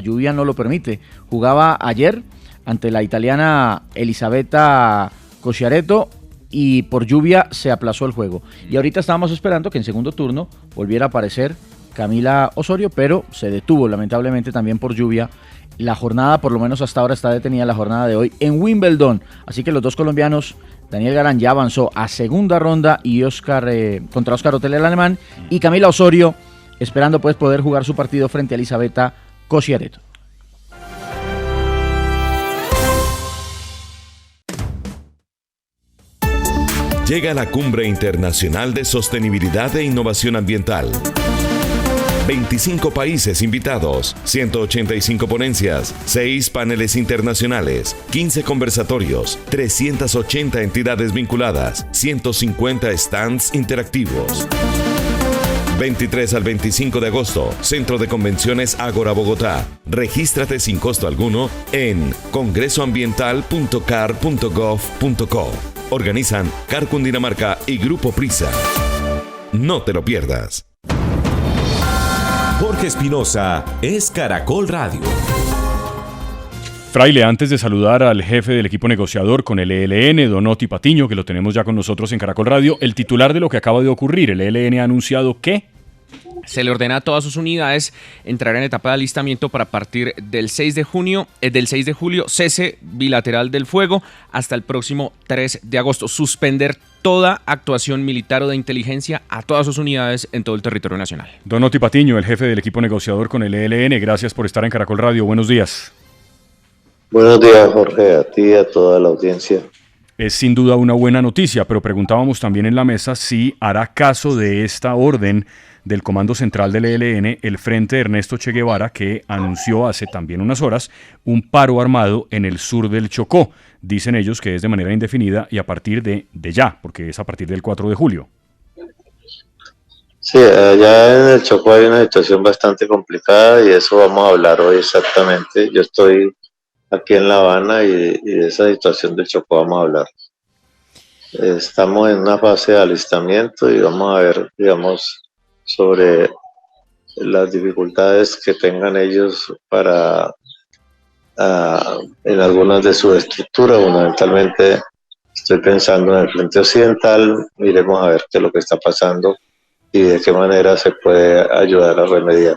lluvia no lo permite. Jugaba ayer ante la italiana Elisabetta Cocciaretto y por lluvia se aplazó el juego. Y ahorita estábamos esperando que en segundo turno volviera a aparecer Camila Osorio, pero se detuvo lamentablemente también por lluvia. La jornada, por lo menos hasta ahora, está detenida la jornada de hoy en Wimbledon. Así que los dos colombianos, Daniel Garán ya avanzó a segunda ronda y contra Oscar Otel, el alemán, y Camila Osorio esperando pues poder jugar su partido frente a Elisabetta Cocciaretto. Llega la Cumbre Internacional de Sostenibilidad e Innovación Ambiental. 25 países invitados, 185 ponencias, 6 paneles internacionales, 15 conversatorios, 380 entidades vinculadas, 150 stands interactivos. 23 al 25 de agosto, Centro de Convenciones Ágora Bogotá. Regístrate sin costo alguno en congresoambiental.car.gov.co. Organizan CAR Cundinamarca y Grupo Prisa. No te lo pierdas. Jorge Espinosa es Caracol Radio. Fraile, antes de saludar al jefe del equipo negociador con el ELN, Donotti Patiño, que lo tenemos ya con nosotros en Caracol Radio, el titular de lo que acaba de ocurrir, el ELN ha anunciado que se le ordena a todas sus unidades entrar en etapa de alistamiento para partir del 6 de julio, cese bilateral del fuego hasta el próximo 3 de agosto. Suspender toda actuación militar o de inteligencia a todas sus unidades en todo el territorio nacional. Donotti Patiño, el jefe del equipo negociador con el ELN, gracias por estar en Caracol Radio. Buenos días. Buenos días, Jorge, a ti y a toda la audiencia. Es sin duda una buena noticia, pero preguntábamos también en la mesa si hará caso de esta orden del Comando Central del ELN, el Frente de Ernesto Che Guevara, que anunció hace también unas horas un paro armado en el sur del Chocó. Dicen ellos que es de manera indefinida y a partir de ya, porque es a partir del 4 de julio. Sí, allá en el Chocó hay una situación bastante complicada y eso vamos a hablar hoy exactamente. Yo estoy aquí en La Habana y de esa situación del Chocó vamos a hablar. Estamos en una fase de alistamiento y vamos a ver, digamos, sobre las dificultades que tengan ellos para en algunas de sus estructuras. Fundamentalmente estoy pensando en el frente occidental. Miremos a ver qué es lo que está pasando y de qué manera se puede ayudar a remediar.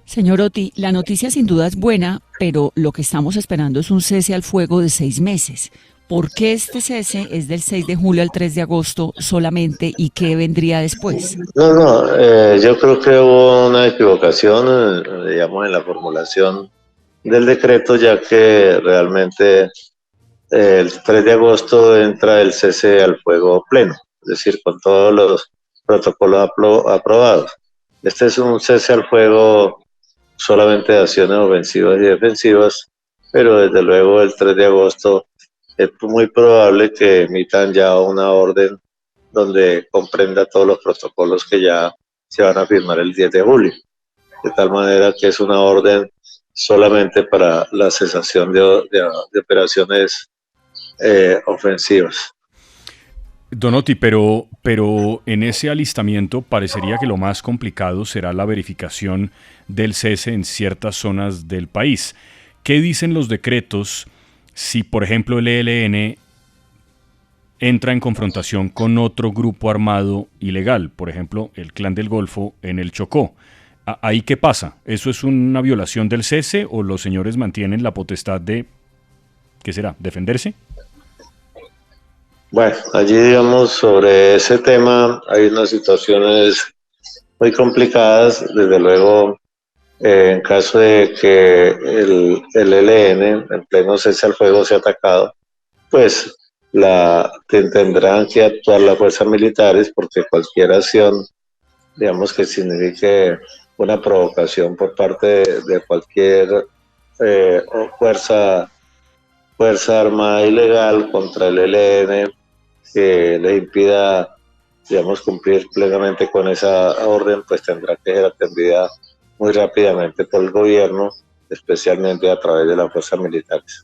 Señor Otti, la noticia sin duda es buena, pero lo que estamos esperando es un cese al fuego de 6 meses. ¿Por qué este cese es del 6 de julio al 3 de agosto solamente y qué vendría después? Yo creo que hubo una equivocación, digamos, en la formulación del decreto, ya que realmente el 3 de agosto entra el cese al fuego pleno, es decir, con todos los protocolos aprobados. Este es un cese al fuego solamente de acciones ofensivas y defensivas, pero desde luego el 3 de agosto es muy probable que emitan ya una orden donde comprenda todos los protocolos que ya se van a firmar el 10 de julio. De tal manera que es una orden solamente para la cesación de operaciones ofensivas. Donotti, pero en ese alistamiento parecería que lo más complicado será la verificación del cese en ciertas zonas del país. ¿Qué dicen los decretos si, por ejemplo, el ELN entra en confrontación con otro grupo armado ilegal, por ejemplo, el Clan del Golfo en el Chocó? ¿Ahí qué pasa? ¿Eso es una violación del cese o los señores mantienen la potestad de, ¿qué será?, defenderse? Bueno, allí, digamos, sobre ese tema hay unas situaciones muy complicadas. Desde luego, en caso de que el ELN en pleno cese al fuego sea atacado, pues tendrán que actuar las fuerzas militares, porque cualquier acción, digamos, que signifique una provocación por parte de cualquier fuerza armada ilegal contra el ELN que le impida, digamos, cumplir plenamente con esa orden, pues tendrá que ser atendida muy rápidamente por el gobierno, especialmente a través de las fuerzas militares.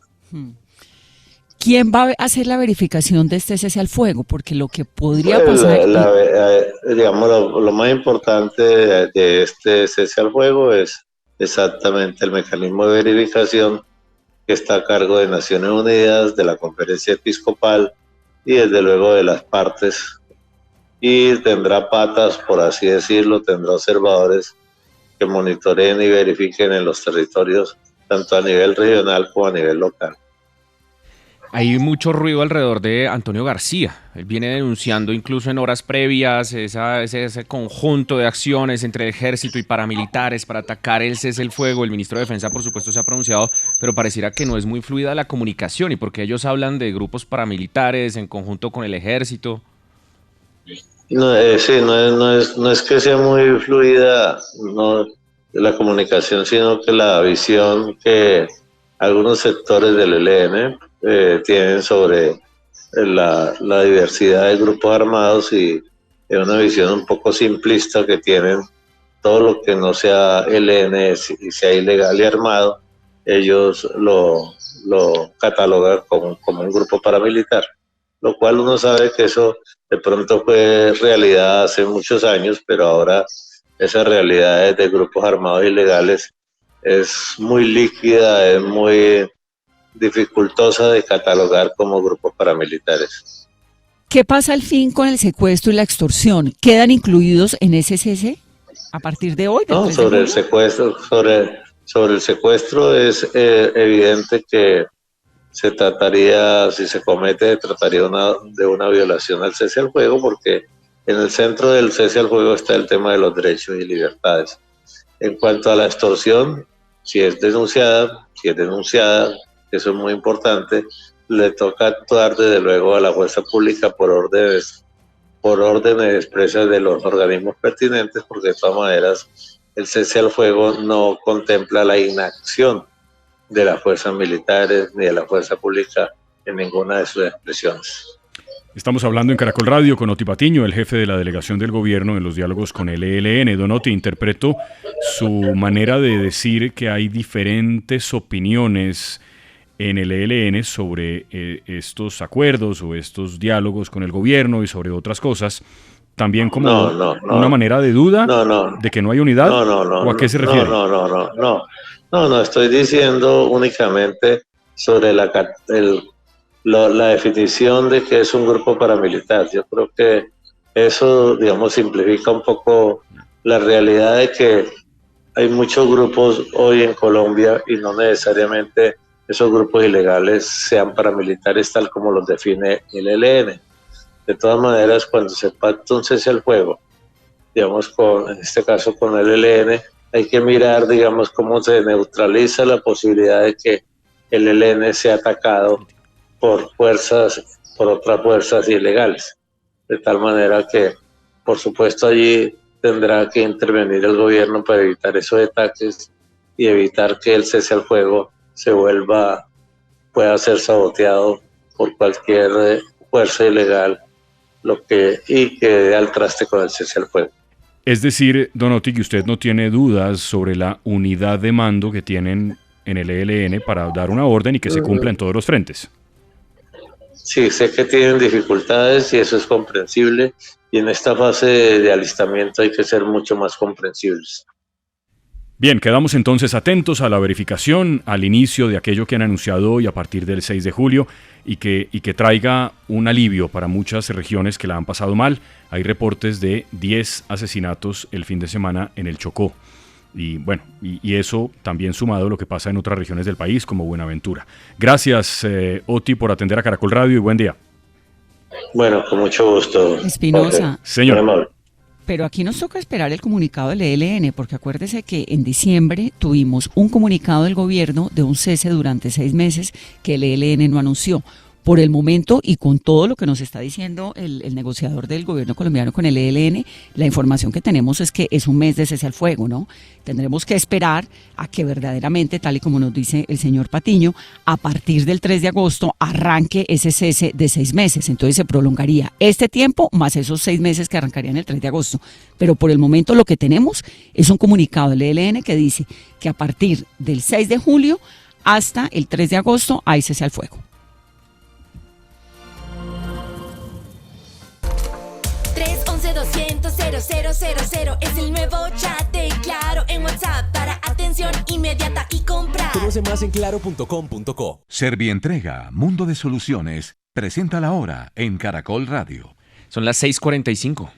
¿Quién va a hacer la verificación de este cese al fuego? Porque lo que podría pasar... digamos, lo más importante de este cese al fuego es exactamente el mecanismo de verificación que está a cargo de Naciones Unidas, de la Conferencia Episcopal y desde luego de las partes, y tendrá patas, por así decirlo, tendrá observadores que monitoreen y verifiquen en los territorios, tanto a nivel regional como a nivel local. Hay mucho ruido alrededor de Antonio García. Él viene denunciando incluso en horas previas ese conjunto de acciones entre el ejército y paramilitares para atacar el cese el fuego. El ministro de Defensa, por supuesto, se ha pronunciado, pero pareciera que no es muy fluida la comunicación. ¿Y porque ellos hablan de grupos paramilitares en conjunto con el ejército? No, sí, no es que sea muy fluida la comunicación, sino que la visión que algunos sectores del ELN tienen sobre la diversidad de grupos armados, y es una visión un poco simplista que tienen. Todo lo que no sea ELN y sea ilegal y armado, ellos lo catalogan como un grupo paramilitar, lo cual uno sabe que eso de pronto fue realidad hace muchos años, pero ahora esa realidad de grupos armados ilegales es muy líquida, es muy dificultosa de catalogar como grupos paramilitares. ¿Qué pasa al fin con el secuestro y la extorsión? ¿Quedan incluidos en ese cese a partir de hoy? No, sobre el secuestro es evidente que se trataría, si se comete, trataría de una violación al cese al fuego, porque en el centro del cese al fuego está el tema de los derechos y libertades. En cuanto a la extorsión, si es denunciada, eso es muy importante, le toca actuar desde luego a la fuerza pública por órdenes expresas de los organismos pertinentes, porque de todas maneras el cese al fuego no contempla la inacción de las fuerzas militares ni de la fuerza pública en ninguna de sus expresiones. Estamos hablando en Caracol Radio con Oti Patiño, el jefe de la delegación del gobierno en los diálogos con el ELN. Don Oti, interpreto su manera de decir que hay diferentes opiniones en el ELN sobre estos acuerdos o estos diálogos con el gobierno y sobre otras cosas, también como una manera de duda de que no hay unidad. ¿O a qué se refiere? No, estoy diciendo únicamente sobre la definición de que es un grupo paramilitar. Yo creo que eso, digamos, simplifica un poco la realidad de que hay muchos grupos hoy en Colombia y no necesariamente esos grupos ilegales sean paramilitares tal como los define el ELN. De todas maneras, cuando se pacta un cese al fuego, digamos, en este caso con el ELN, hay que mirar, digamos, cómo se neutraliza la posibilidad de que el ELN sea atacado por otras fuerzas ilegales. De tal manera que, por supuesto, allí tendrá que intervenir el gobierno para evitar esos ataques y evitar que el cese al fuego pueda ser saboteado por cualquier fuerza ilegal y que dé al traste con el cese al fuego. Es decir, don Oti, que usted no tiene dudas sobre la unidad de mando que tienen en el ELN para dar una orden y que se cumpla en todos los frentes. Sí, sé que tienen dificultades y eso es comprensible, y en esta fase de alistamiento hay que ser mucho más comprensibles. Bien, quedamos entonces atentos a la verificación, al inicio de aquello que han anunciado hoy a partir del 6 de julio y que traiga un alivio para muchas regiones que la han pasado mal. Hay reportes de 10 asesinatos el fin de semana en el Chocó. Y bueno, y eso también sumado a lo que pasa en otras regiones del país como Buenaventura. Gracias, Oti, por atender a Caracol Radio y buen día. Bueno, con mucho gusto. Espinosa. Okay. Señor. Pero aquí nos toca esperar el comunicado del ELN, porque acuérdese que en diciembre tuvimos un comunicado del gobierno de un cese durante 6 meses que el ELN no anunció. Por el momento, y con todo lo que nos está diciendo el negociador del gobierno colombiano con el ELN, la información que tenemos es que es un mes de cese al fuego, ¿no? Tendremos que esperar a que verdaderamente, tal y como nos dice el señor Patiño, a partir del 3 de agosto arranque ese cese de 6 meses. Entonces se prolongaría este tiempo más esos 6 meses que arrancarían el 3 de agosto. Pero por el momento lo que tenemos es un comunicado del ELN que dice que a partir del 6 de julio hasta el 3 de agosto hay cese al fuego. 311-200-0000 es el nuevo chat de Claro en WhatsApp para atender atención inmediata y comprar. Conoce más en claro.com.co. Servientrega, Mundo de Soluciones, presenta la hora en Caracol Radio. Son las 6:45.